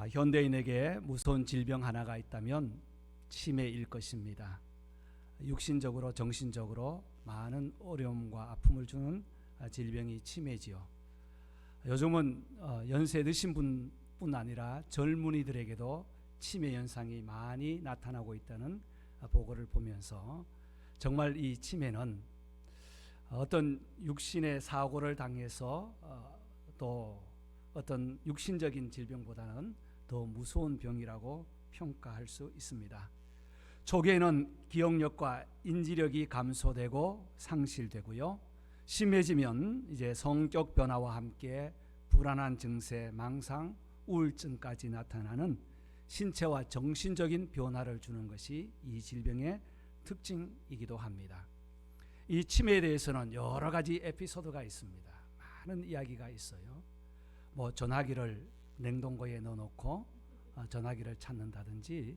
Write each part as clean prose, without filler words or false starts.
현대인에게 무서운 질병 하나가 있다면 치매일 것입니다. 육신적으로 정신적으로 많은 어려움과 아픔을 주는 질병이 치매지요. 요즘은 연세 드신 분뿐 아니라 젊은이들에게도 치매 현상이 많이 나타나고 있다는 보고를 보면서 정말 이 치매는 어떤 육신의 사고를 당해서 또 어떤 육신적인 질병보다는 더 무서운 병이라고 평가할 수 있습니다. 초기에는 기억력과 인지력이 감소되고 상실되고요. 심해지면 이제 성격 변화와 함께 불안한 증세, 망상, 우울증까지 나타나는 신체와 정신적인 변화를 주는 것이 이 질병의 특징이기도 합니다. 이 치매에 대해서는 여러 가지 에피소드가 있습니다. 많은 이야기가 있어요. 전화기를 냉동고에 넣어놓고 전화기를 찾는다든지,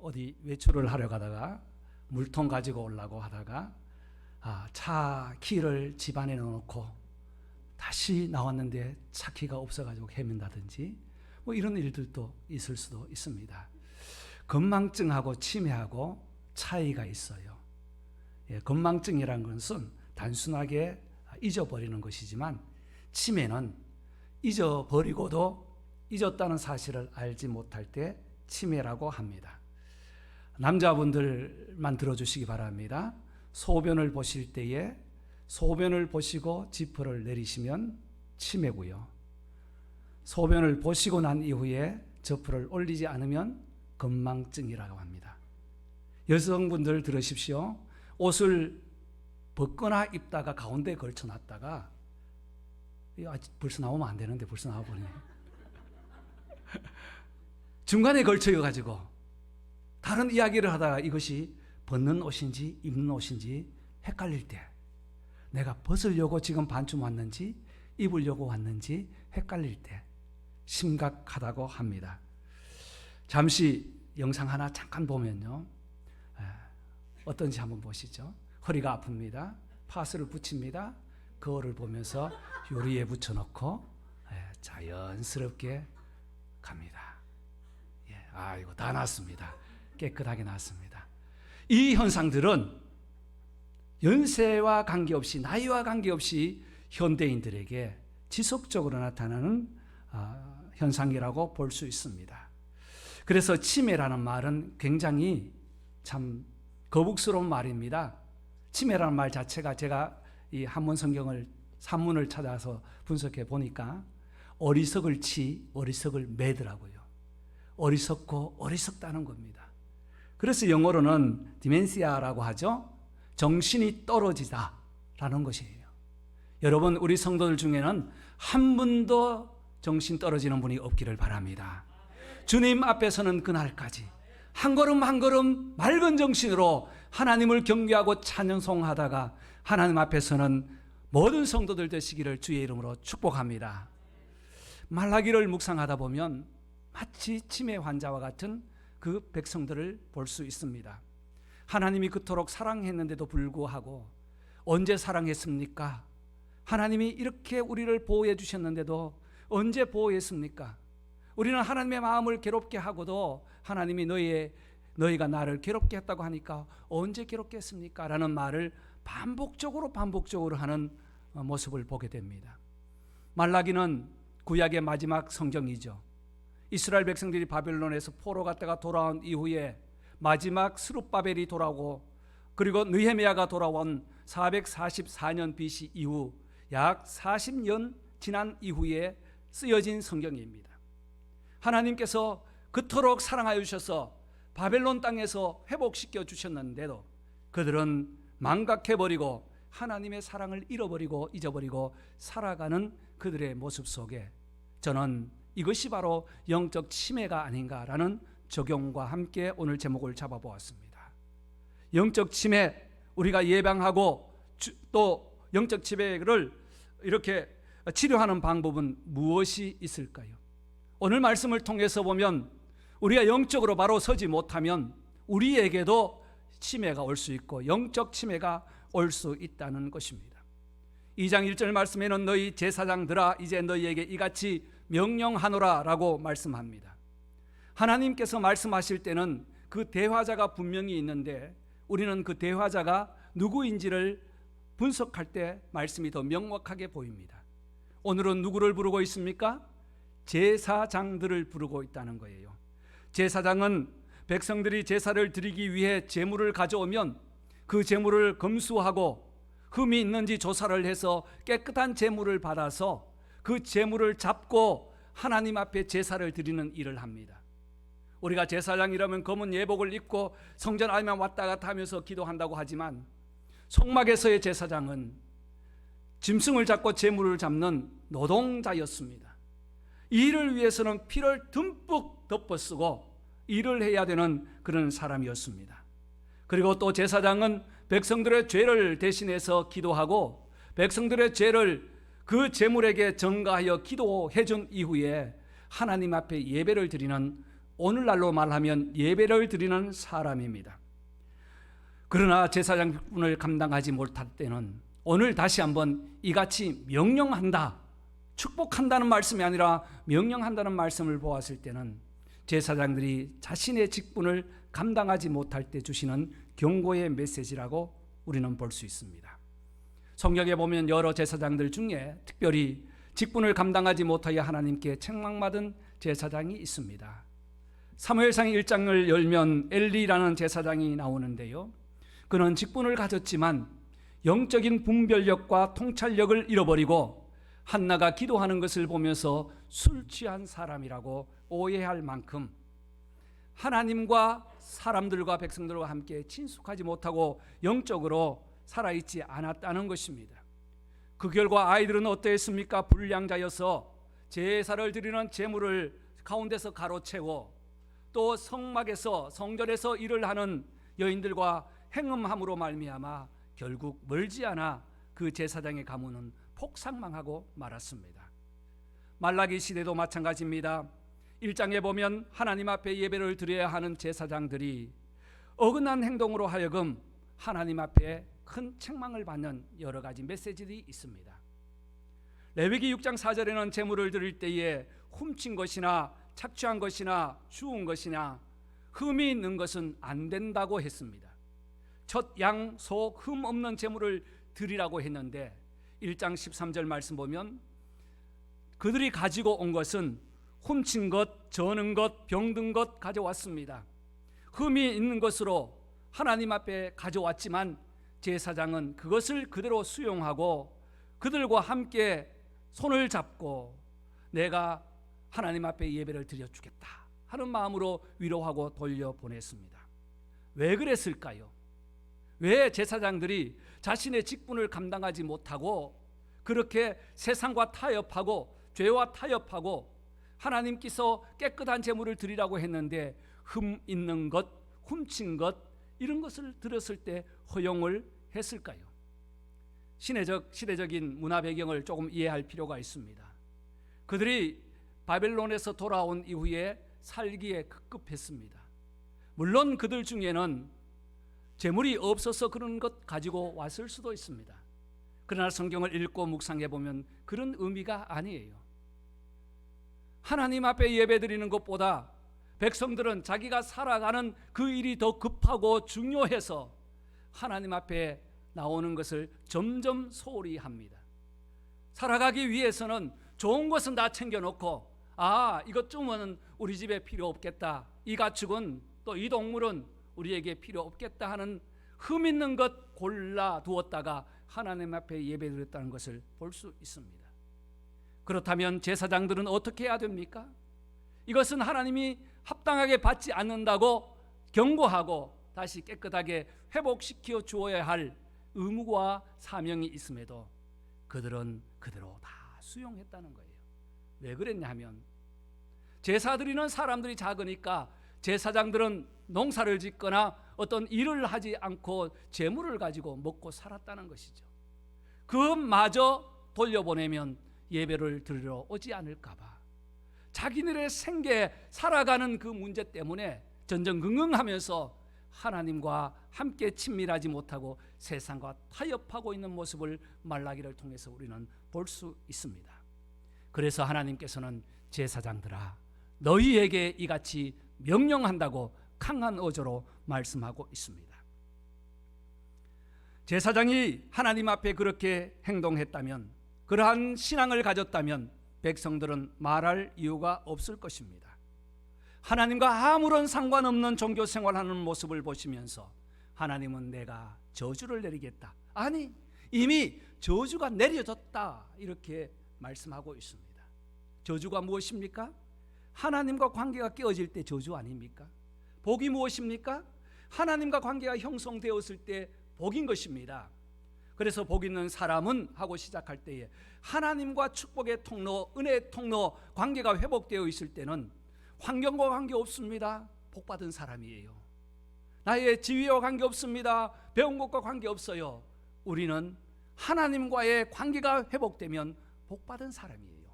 어디 외출을 하려 가다가 물통 가지고 오려고 하다가 차 키를 집안에 넣어놓고 다시 나왔는데 차 키가 없어가지고 헤맨다든지 이런 일들도 있을 수도 있습니다. 건망증하고 치매하고 차이가 있어요. 건망증이라는 것은 단순하게 잊어버리는 것이지만 치매는 잊어버리고도 잊었다는 사실을 알지 못할 때 치매라고 합니다. 남자분들만 들어주시기 바랍니다. 소변을 보실 때에 소변을 보시고 지퍼를 내리시면 치매고요. 소변을 보시고 난 이후에 지퍼를 올리지 않으면 건망증이라고 합니다. 여성분들 들으십시오. 옷을 벗거나 입다가 가운데 걸쳐놨다가 벌써 나오면 안 되는데 벌써 나와버리네. 중간에 걸쳐가지고 다른 이야기를 하다가 이것이 벗는 옷인지 입는 옷인지 헷갈릴 때, 내가 벗으려고 지금 반쯤 왔는지 입으려고 왔는지 헷갈릴 때 심각하다고 합니다. 잠시 영상 하나 잠깐 보면요, 어떤지 한번 보시죠. 허리가 아픕니다. 파스를 붙입니다. 거울을 보면서 요리에 붙여놓고 자연스럽게 갑니다. 이거 다 났습니다. 깨끗하게 났습니다. 이 현상들은 연세와 관계없이, 나이와 관계없이 현대인들에게 지속적으로 나타나는 현상이라고 볼 수 있습니다. 그래서 치매라는 말은 굉장히 참 거북스러운 말입니다. 치매라는 말 자체가 제가 이 한문 성경을 산문을 찾아서 분석해 보니까 어리석을 치, 어리석을 매더라고요. 어리석고 어리석다는 겁니다. 그래서 영어로는 디멘시아라고 하죠. 정신이 떨어지다라는 것이에요. 여러분, 우리 성도들 중에는 한 분도 정신 떨어지는 분이 없기를 바랍니다. 주님 앞에서는 그날까지 한 걸음 한 걸음 맑은 정신으로 하나님을 경배하고 찬송하다가 하나님 앞에서는 모든 성도들 되시기를 주의 이름으로 축복합니다. 말라기를 묵상하다 보면 마치 치매 환자와 같은 그 백성들을 볼 수 있습니다. 하나님이 그토록 사랑했는데도 불구하고 언제 사랑했습니까? 하나님이 이렇게 우리를 보호해 주셨는데도 언제 보호했습니까? 우리는 하나님의 마음을 괴롭게 하고도 하나님이 너희가 나를 괴롭게 했다고 하니까 언제 괴롭게 했습니까? 라는 말을 반복적으로 하는 모습을 보게 됩니다. 말라기는 구약의 마지막 성경이죠. 이스라엘 백성들이 바벨론에서 포로 갔다가 돌아온 이후에 마지막 스룹바벨이 돌아오고, 그리고 느헤미야가 돌아온 444년 BC 이후 약 40년 지난 이후에 쓰여진 성경입니다. 하나님께서 그토록 사랑하여 주셔서 바벨론 땅에서 회복시켜 주셨는데도 그들은 망각해버리고 하나님의 사랑을 잃어버리고 잊어버리고 살아가는 그들의 모습 속에 저는 이것이 바로 영적 치매가 아닌가라는 적용과 함께 오늘 제목을 잡아보았습니다. 영적 치매, 우리가 예방하고 또 영적 치매를 이렇게 치료하는 방법은 무엇이 있을까요? 오늘 말씀을 통해서 보면 우리가 영적으로 바로 서지 못하면 우리에게도 치매가 올 수 있고 영적 치매가 올 수 있다는 것입니다. 2장 1절 말씀에는 너희 제사장들아 이제 너희에게 이같이 명령하노라라고 말씀합니다. 하나님께서 말씀하실 때는 그 대화자가 분명히 있는데 우리는 그 대화자가 누구인지를 분석할 때 말씀이 더 명확하게 보입니다. 오늘은 누구를 부르고 있습니까? 제사장들을 부르고 있다는 거예요. 제사장은 백성들이 제사를 드리기 위해 제물을 가져오면 그 제물을 검수하고 흠이 있는지 조사를 해서 깨끗한 제물을 받아서 그 제물을 잡고 하나님 앞에 제사를 드리는 일을 합니다. 우리가 제사장이라면 검은 예복을 입고 성전 안에만 왔다 갔다 하면서 기도한다고 하지만 성막에서의 제사장은 짐승을 잡고 제물을 잡는 노동자였습니다. 이 일을 위해서는 피를 듬뿍 덮어쓰고 일을 해야 되는 그런 사람이었습니다. 그리고 또 제사장은 백성들의 죄를 대신해서 기도하고 백성들의 죄를 그 제물에게 전가하여 기도해 준 이후에 하나님 앞에 예배를 드리는, 오늘날로 말하면 예배를 드리는 사람입니다. 그러나 제사장분을 감당하지 못할 때는 오늘 다시 한번 이같이 명령한다, 축복한다는 말씀이 아니라 명령한다는 말씀을 보았을 때는 제사장들이 자신의 직분을 감당하지 못할 때 주시는 경고의 메시지라고 우리는 볼 수 있습니다. 성경에 보면 여러 제사장들 중에 특별히 직분을 감당하지 못하여 하나님께 책망받은 제사장이 있습니다. 사무엘상 1장을 열면 엘리라는 제사장이 나오는데요, 그는 직분을 가졌지만 영적인 분별력과 통찰력을 잃어버리고 한나가 기도하는 것을 보면서 술 취한 사람이라고 오해할 만큼 하나님과 사람들과 백성들과 함께 친숙하지 못하고 영적으로 살아있지 않았다는 것입니다. 그 결과 아이들은 어떠했습니까? 불량자여서 제사를 드리는 제물을 가운데서 가로채고 또 성막에서, 성전에서 일을 하는 여인들과 행음함으로 말미암아 결국 멀지 않아 그 제사장의 가문은 폭삭망하고 말았습니다. 말라기 시대도 마찬가지입니다. 1장에 보면 하나님 앞에 예배를 드려야 하는 제사장들이 어긋난 행동으로 하여금 하나님 앞에 큰 책망을 받는 여러 가지 메시지들이 있습니다. 레위기 6장 4절에는 제물을 드릴 때에 훔친 것이나 착취한 것이나 주운 것이나 흠이 있는 것은 안 된다고 했습니다. 첫 양, 소, 흠 없는 제물을 드리라고 했는데 1장 13절 말씀 보면 그들이 가지고 온 것은 훔친 것, 저는 것, 병든 것 가져왔습니다. 흠이 있는 것으로 하나님 앞에 가져왔지만 제사장은 그것을 그대로 수용하고 그들과 함께 손을 잡고 내가 하나님 앞에 예배를 드려주겠다 하는 마음으로 위로하고 돌려보냈습니다. 왜 그랬을까요? 왜 제사장들이 자신의 직분을 감당하지 못하고 그렇게 세상과 타협하고 죄와 타협하고 하나님께서 깨끗한 제물을 드리라고 했는데 흠 있는 것, 훔친 것 이런 것을 들었을 때 허용을 했을까요? 시대적인 문화 배경을 조금 이해할 필요가 있습니다. 그들이 바벨론에서 돌아온 이후에 살기에 급급했습니다. 물론 그들 중에는 재물이 없어서 그런 것 가지고 왔을 수도 있습니다. 그러나 성경을 읽고 묵상해 보면 그런 의미가 아니에요. 하나님 앞에 예배드리는 것보다 백성들은 자기가 살아가는 그 일이 더 급하고 중요해서 하나님 앞에 나오는 것을 점점 소홀히 합니다. 살아가기 위해서는 좋은 것은 다 챙겨놓고 이것쯤은 우리 집에 필요 없겠다, 이 가축은 또 이 동물은 우리에게 필요 없겠다 하는 흠 있는 것 골라 두었다가 하나님 앞에 예배드렸다는 것을 볼 수 있습니다. 그렇다면 제사장들은 어떻게 해야 됩니까? 이것은 하나님이 합당하게 받지 않는다고 경고하고 다시 깨끗하게 회복시켜 주어야 할 의무와 사명이 있음에도 그들은 그대로 다 수용했다는 거예요. 왜 그랬냐 하면 제사 드리는 사람들이 작으니까 제사장들은 농사를 짓거나 어떤 일을 하지 않고 재물을 가지고 먹고 살았다는 것이죠. 그마저 돌려보내면 예배를 드리러 오지 않을까 봐 자기들의 생계 살아가는 그 문제 때문에 전전긍긍하면서 하나님과 함께 친밀하지 못하고 세상과 타협하고 있는 모습을 말라기를 통해서 우리는 볼 수 있습니다. 그래서 하나님께서는 제사장들아 너희에게 이같이 명령한다고 강한 어조로 말씀하고 있습니다. 제사장이 하나님 앞에 그렇게 행동했다면, 그러한 신앙을 가졌다면 백성들은 말할 이유가 없을 것입니다. 하나님과 아무런 상관없는 종교 생활하는 모습을 보시면서 하나님은 내가 저주를 내리겠다, 아니 이미 저주가 내려졌다, 이렇게 말씀하고 있습니다. 저주가 무엇입니까? 하나님과 관계가 깨어질 때 저주 아닙니까? 복이 무엇입니까? 하나님과 관계가 형성되었을 때 복인 것입니다. 그래서 복 있는 사람은 하고 시작할 때에 하나님과 축복의 통로, 은혜의 통로 관계가 회복되어 있을 때는 환경과 관계없습니다. 복받은 사람이에요. 나의 지위와 관계없습니다. 배운 것과 관계없어요. 우리는 하나님과의 관계가 회복되면 복받은 사람이에요.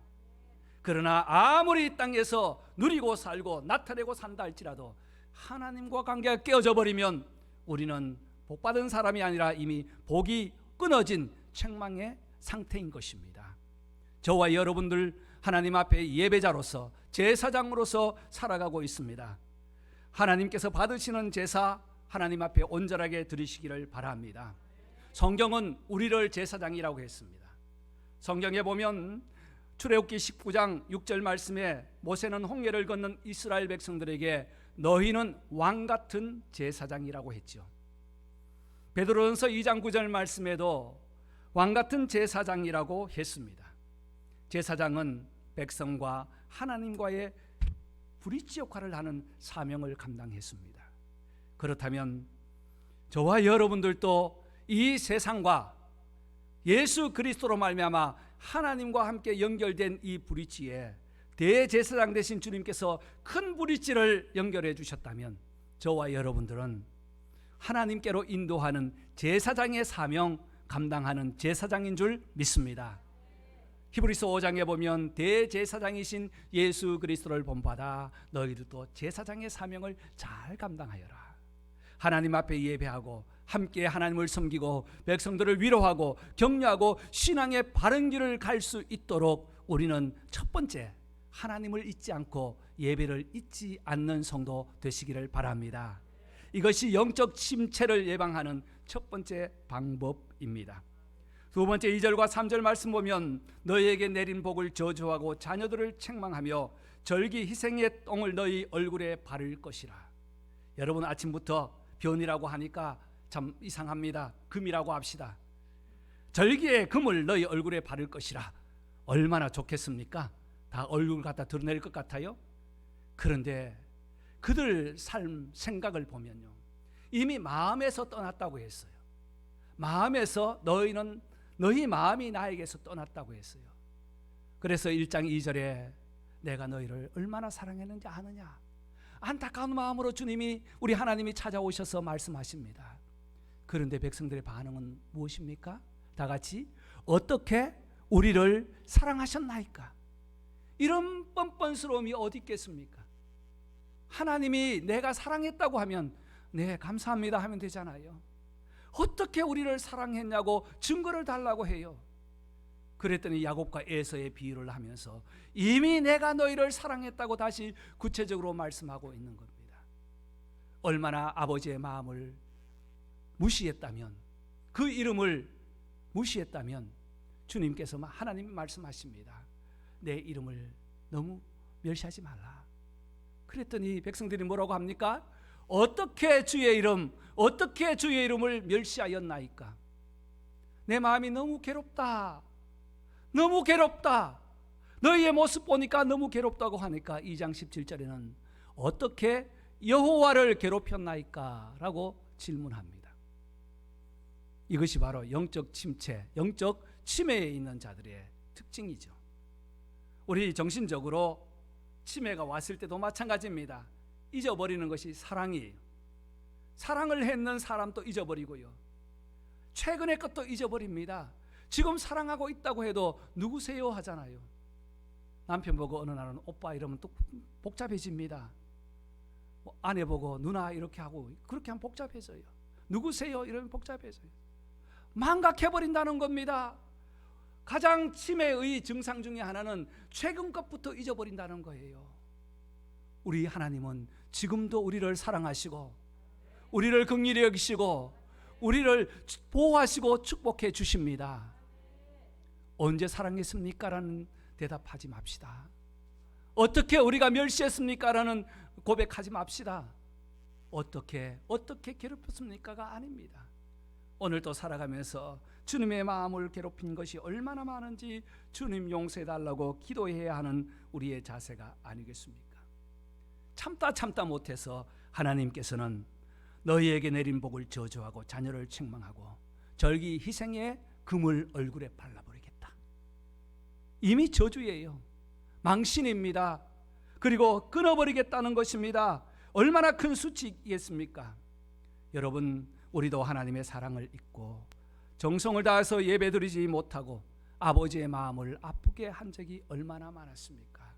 그러나 아무리 이 땅에서 누리고 살고 나타내고 산다 할지라도 하나님과 관계가 깨어져 버리면 우리는 복받은 사람이 아니라 이미 복이 끊어진 책망의 상태인 것입니다. 저와 여러분들 하나님 앞에 예배자로서 제사장으로서 살아가고 있습니다. 하나님께서 받으시는 제사 하나님 앞에 온전하게 드리시기를 바랍니다. 성경은 우리를 제사장이라고 했습니다. 성경에 보면 출애굽기 19장 6절 말씀에 모세는 홍해를 건넌 이스라엘 백성들에게 너희는 왕같은 제사장이라고 했죠. 베드로전서 2장 9절 말씀에도 왕같은 제사장이라고 했습니다. 제사장은 백성과 하나님과의 브릿지 역할을 하는 사명을 감당했습니다. 그렇다면 저와 여러분들도 이 세상과 예수 그리스도로 말미암아 하나님과 함께 연결된 이 브릿지에 대제사장 되신 주님께서 큰 브릿지를 연결해 주셨다면 저와 여러분들은 하나님께로 인도하는 제사장의 사명 감당하는 제사장인 줄 믿습니다. 히브리서 5장에 보면 대제사장이신 예수 그리스도를 본받아 너희들도 제사장의 사명을 잘 감당하여라. 하나님 앞에 예배하고 함께 하나님을 섬기고 백성들을 위로하고 격려하고 신앙의 바른 길을 갈 수 있도록 우리는 첫 번째 하나님을 잊지 않고 예배를 잊지 않는 성도 되시기를 바랍니다. 이것이 영적 침체를 예방하는 첫 번째 방법입니다. 두 번째 2절과 3절 말씀 보면 너희에게 내린 복을 저주하고 자녀들을 책망하며 절기 희생의 똥을 너희 얼굴에 바를 것이라. 여러분 아침부터 변이라고 하니까 참 이상합니다. 금이라고 합시다. 절기의 금을 너희 얼굴에 바를 것이라. 얼마나 좋겠습니까? 다 얼굴 갖다 드러낼 것 같아요. 그런데 그들 삶 생각을 보면요, 이미 마음에서 떠났다고 했어요. 마음에서 너희 마음이 나에게서 떠났다고 했어요. 그래서 1장 2절에 내가 너희를 얼마나 사랑했는지 아느냐. 안타까운 마음으로 주님이 우리 하나님이 찾아오셔서 말씀하십니다. 그런데 백성들의 반응은 무엇입니까? 다 같이 어떻게 우리를 사랑하셨나이까? 이런 뻔뻔스러움이 어디 있겠습니까? 하나님이 내가 사랑했다고 하면 네 감사합니다 하면 되잖아요. 어떻게 우리를 사랑했냐고 증거를 달라고 해요. 그랬더니 야곱과 에서의 비유를 하면서 이미 내가 너희를 사랑했다고 다시 구체적으로 말씀하고 있는 겁니다. 얼마나 아버지의 마음을 무시했다면, 그 이름을 무시했다면 주님께서 하나님 말씀하십니다. 내 이름을 너무 멸시하지 말라. 그랬더니 백성들이 뭐라고 합니까? 어떻게 주의 이름을 멸시하였나이까? 내 마음이 너무 괴롭다. 너무 괴롭다. 너희의 모습 보니까 너무 괴롭다고 하니까 2장 17절에는 어떻게 여호와를 괴롭혔나이까? 라고 질문합니다. 이것이 바로 영적 침체, 영적 치매에 있는 자들의 특징이죠. 우리 정신적으로 치매가 왔을 때도 마찬가지입니다. 잊어버리는 것이 사랑이에요. 사랑을 했는 사람도 잊어버리고요. 최근의 것도 잊어버립니다. 지금 사랑하고 있다고 해도 누구세요 하잖아요. 남편 보고 어느 날은 오빠 이러면 또 복잡해집니다. 아내 보고 누나 이렇게 하고 그렇게 하면 복잡해져요. 누구세요 이러면 복잡해져요. 망각해버린다는 겁니다. 가장 치매의 증상 중에 하나는 최근 것부터 잊어버린다는 거예요. 우리 하나님은 지금도 우리를 사랑하시고 우리를 긍휼히 여기시고 우리를 보호하시고 축복해 주십니다. 언제 사랑했습니까? 라는 대답하지 맙시다. 어떻게 우리가 멸시했습니까? 라는 고백하지 맙시다. 어떻게 괴롭혔습니까가 아닙니다. 오늘도 살아가면서 주님의 마음을 괴롭힌 것이 얼마나 많은지 주님 용서해달라고 기도해야 하는 우리의 자세가 아니겠습니까? 참다 못해서 하나님께서는 너희에게 내린 복을 저주하고 자녀를 책망하고 절기 희생의 금을 얼굴에 발라버리겠다. 이미 저주예요. 망신입니다. 그리고 끊어버리겠다는 것입니다. 얼마나 큰 수치이겠습니까? 여러분, 우리도 하나님의 사랑을 잊고 정성을 다해서 예배드리지 못하고 아버지의 마음을 아프게 한 적이 얼마나 많았습니까?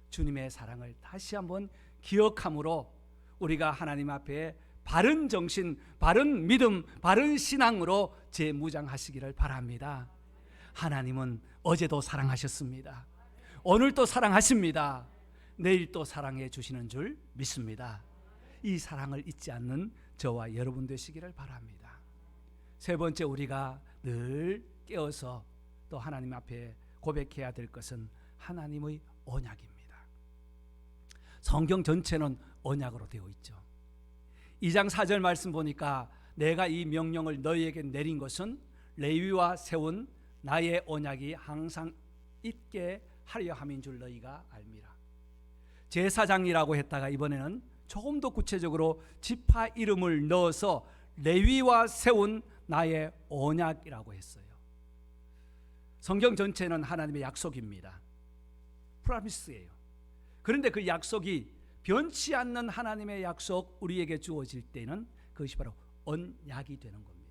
주님의 사랑을 다시 한번 기억함으로 우리가 하나님 앞에 바른 정신, 바른 믿음, 바른 신앙으로 재무장하시기를 바랍니다. 하나님은 어제도 사랑하셨습니다. 오늘도 사랑하십니다. 내일도 사랑해 주시는 줄 믿습니다. 이 사랑을 잊지 않는 저와 여러분 되시기를 바랍니다. 세 번째, 우리가 늘 깨어서 또 하나님 앞에 고백해야 될 것은 하나님의 언약입니다. 성경 전체는 언약으로 되어 있죠. 2장 4절 말씀 보니까 내가 이 명령을 너희에게 내린 것은 레위와 세운 나의 언약이 항상 있게 하려 함인 줄 너희가 알미라. 제사장이라고 했다가 이번에는 조금 더 구체적으로 지파 이름을 넣어서 레위와 세운 나의 언약이라고 했어요. 성경 전체는 하나님의 약속입니다. 프라미스예요. 그런데 그 약속이 변치 않는 하나님의 약속 우리에게 주어질 때는 그것이 바로 언약이 되는 겁니다.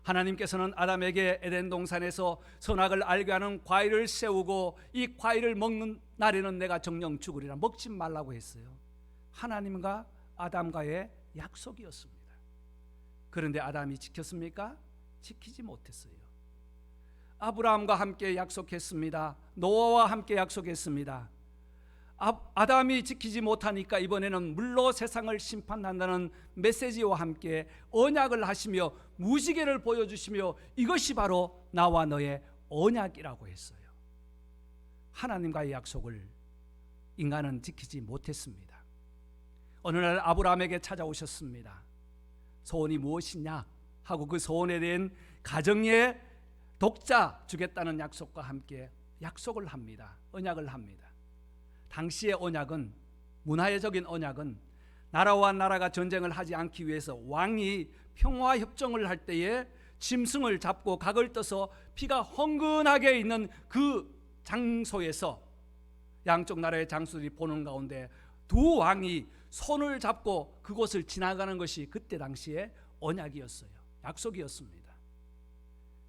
하나님께서는 아담에게 에덴 동산에서 선악을 알게 하는 과일을 세우고 이 과일을 먹는 날에는 내가 정령 죽으리라, 먹지 말라고 했어요. 하나님과 아담과의 약속이었습니다. 그런데 아담이 지켰습니까? 지키지 못했어요. 아브라함과 함께 약속했습니다. 노아와 함께 약속했습니다. 아담이 지키지 못하니까 이번에는 물로 세상을 심판한다는 메시지와 함께 언약을 하시며 무지개를 보여주시며 이것이 바로 나와 너의 언약이라고 했어요. 하나님과의 약속을 인간은 지키지 못했습니다. 어느 날 아브라함에게 찾아오셨습니다. 소원이 무엇이냐 하고 그 소원에 대한 가정의 독자 주겠다는 약속과 함께 약속을 합니다. 언약을 합니다. 당시의 언약은, 문화적인 언약은 나라와 나라가 전쟁을 하지 않기 위해서 왕이 평화협정을 할 때에 짐승을 잡고 각을 떠서 피가 흥건하게 있는 그 장소에서 양쪽 나라의 장수들이 보는 가운데 두 왕이 손을 잡고 그곳을 지나가는 것이 그때 당시의 언약이었어요. 약속이었습니다.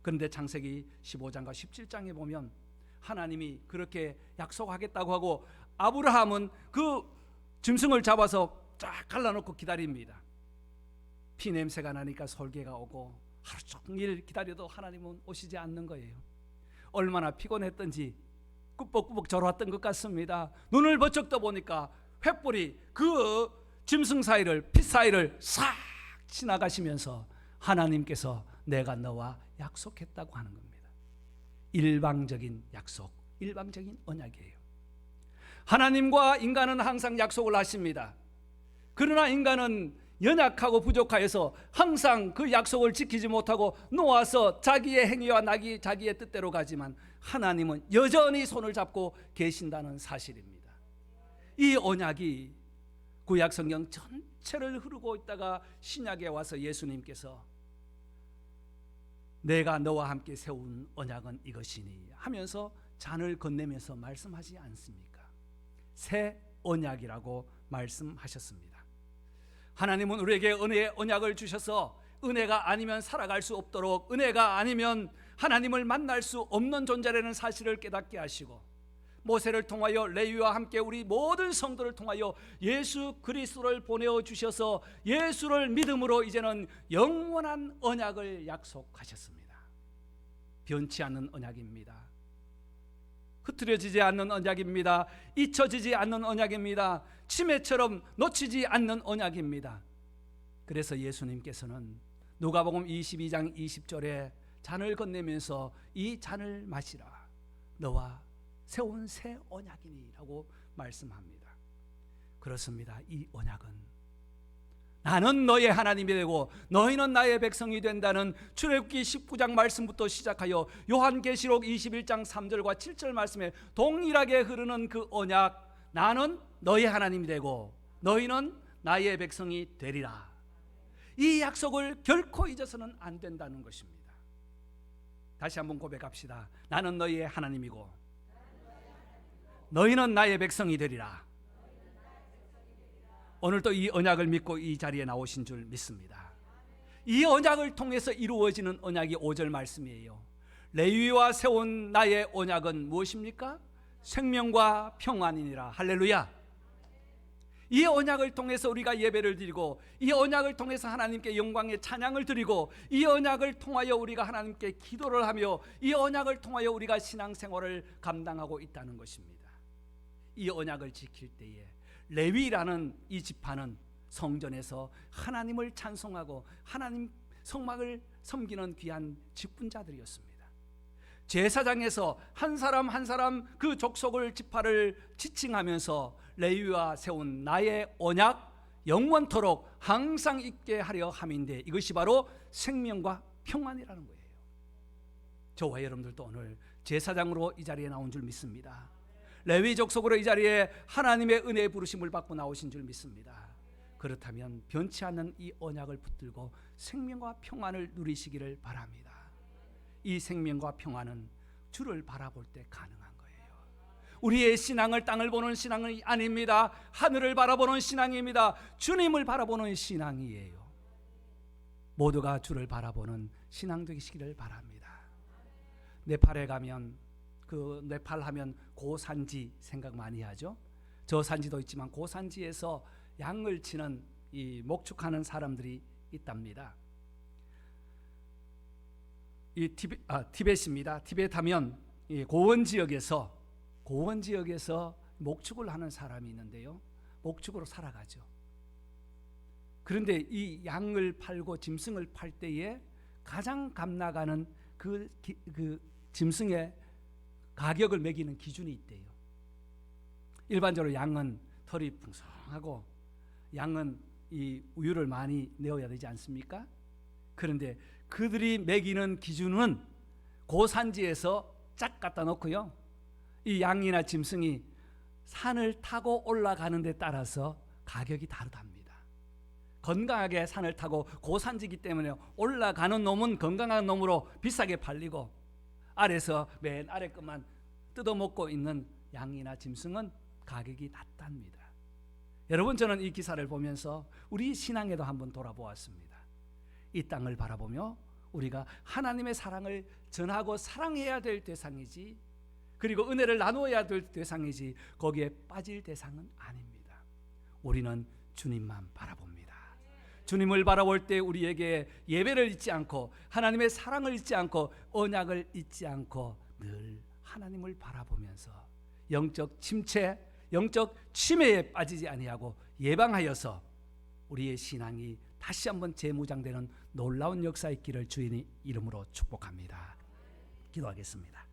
그런데 창세기 15장과 17장에 보면 하나님이 그렇게 약속하겠다고 하고 아브라함은 그 짐승을 잡아서 쫙 갈라놓고 기다립니다. 피 냄새가 나니까 설계가 오고 하루 종일 기다려도 하나님은 오시지 않는 거예요. 얼마나 피곤했던지 꾸벅꾸벅 졸았던 것 같습니다. 눈을 번쩍 떠보니까 횃불이 그 짐승 사이를, 피 사이를 싹 지나가시면서 하나님께서 내가 너와 약속했다고 하는 겁니다. 일방적인 약속, 일방적인 언약이에요. 하나님과 인간은 항상 약속을 하십니다. 그러나 인간은 연약하고 부족하여서 항상 그 약속을 지키지 못하고 놓아서 자기의 행위와 자기의 뜻대로 가지만 하나님은 여전히 손을 잡고 계신다는 사실입니다. 이 언약이 구약 성경 전체를 흐르고 있다가 신약에 와서 예수님께서 내가 너와 함께 세운 언약은 이것이니 하면서 잔을 건네면서 말씀하지 않습니까? 새 언약이라고 말씀하셨습니다. 하나님은 우리에게 은혜의 언약을 주셔서 은혜가 아니면 살아갈 수 없도록, 은혜가 아니면 하나님을 만날 수 없는 존재라는 사실을 깨닫게 하시고 모세를 통하여 레위와 함께 우리 모든 성도를 통하여 예수 그리스도를 보내어 주셔서 예수를 믿음으로 이제는 영원한 언약을 약속하셨습니다. 변치 않는 언약입니다. 흐트려지지 않는 언약입니다. 잊혀지지 않는 언약입니다. 치매처럼 놓치지 않는 언약입니다. 그래서 예수님께서는 누가복음 22장 20절에 잔을 건네면서 이 잔을 마시라. 너와 세운 새 언약이니 라고 말씀합니다. 그렇습니다. 이 언약은 나는 너의 하나님이 되고 너희는 나의 백성이 된다는 출애굽기 19장 말씀부터 시작하여 요한계시록 21장 3절과 7절 말씀에 동일하게 흐르는 그 언약, 나는 너의 하나님이 되고 너희는 나의 백성이 되리라. 이 약속을 결코 잊어서는 안 된다는 것입니다. 다시 한번 고백합시다. 나는 너희의 하나님이고 너희는 나의 백성이 되리라. 오늘도 이 언약을 믿고 이 자리에 나오신 줄 믿습니다. 이 언약을 통해서 이루어지는 언약이 5절 말씀이에요. 레위와 세운 나의 언약은 무엇입니까? 생명과 평안이니라. 할렐루야. 이 언약을 통해서 우리가 예배를 드리고, 이 언약을 통해서 하나님께 영광의 찬양을 드리고, 이 언약을 통하여 우리가 하나님께 기도를 하며, 이 언약을 통하여 우리가 신앙생활을 감당하고 있다는 것입니다. 이 언약을 지킬 때에 레위라는 이 지파는 성전에서 하나님을 찬송하고 하나님 성막을 섬기는 귀한 직분자들이었습니다. 제사장에서 한 사람 한 사람 그 족속을 지파를 지칭하면서 레위와 세운 나의 언약 영원토록 항상 있게 하려 함인데, 이것이 바로 생명과 평안이라는 거예요. 저와 여러분들도 오늘 제사장으로 이 자리에 나온 줄 믿습니다. 레위 족속으로 이 자리에 하나님의 은혜의 부르심을 받고 나오신 줄 믿습니다. 그렇다면 변치 않는 이 언약을 붙들고 생명과 평안을 누리시기를 바랍니다. 이 생명과 평안은 주를 바라볼 때 가능한 거예요. 우리의 신앙을 땅을 보는 신앙이 아닙니다. 하늘을 바라보는 신앙입니다. 주님을 바라보는 신앙이에요. 모두가 주를 바라보는 신앙 되시기를 바랍니다. 네팔에 가면 그 네팔 하면 고산지 생각 많이 하죠. 저 산지도 있지만 고산지에서 양을 치는 이 목축하는 사람들이 있답니다. 이 티벳입니다. 티벳 하면 이 고원 지역에서 목축을 하는 사람이 있는데요. 목축으로 살아가죠. 그런데 이 양을 팔고 짐승을 팔 때에 가장 값나가는 그 짐승의 가격을 매기는 기준이 있대요. 일반적으로 양은 털이 풍성하고 양은 이 우유를 많이 내어야 되지 않습니까? 그런데 그들이 매기는 기준은 고산지에서 짝 갖다 놓고요, 이 양이나 짐승이 산을 타고 올라가는 데 따라서 가격이 다르답니다. 건강하게 산을 타고 고산지기 때문에 올라가는 놈은 건강한 놈으로 비싸게 팔리고, 아래서 맨 아래 것만 뜯어먹고 있는 양이나 짐승은 가격이 낮답니다. 여러분, 저는 이 기사를 보면서 우리 신앙에도 한번 돌아보았습니다. 이 땅을 바라보며 우리가 하나님의 사랑을 전하고 사랑해야 될 대상이지, 그리고 은혜를 나누어야 될 대상이지, 거기에 빠질 대상은 아닙니다. 우리는 주님만 바라봅니다. 주님을 바라볼 때 우리에게 예배를 잊지 않고 하나님의 사랑을 잊지 않고 언약을 잊지 않고 늘 하나님을 바라보면서 영적 침체, 영적 치매에 빠지지 아니하고 예방하여서 우리의 신앙이 다시 한번 재무장되는 놀라운 역사 있기를 주인의 이름으로 축복합니다. 기도하겠습니다.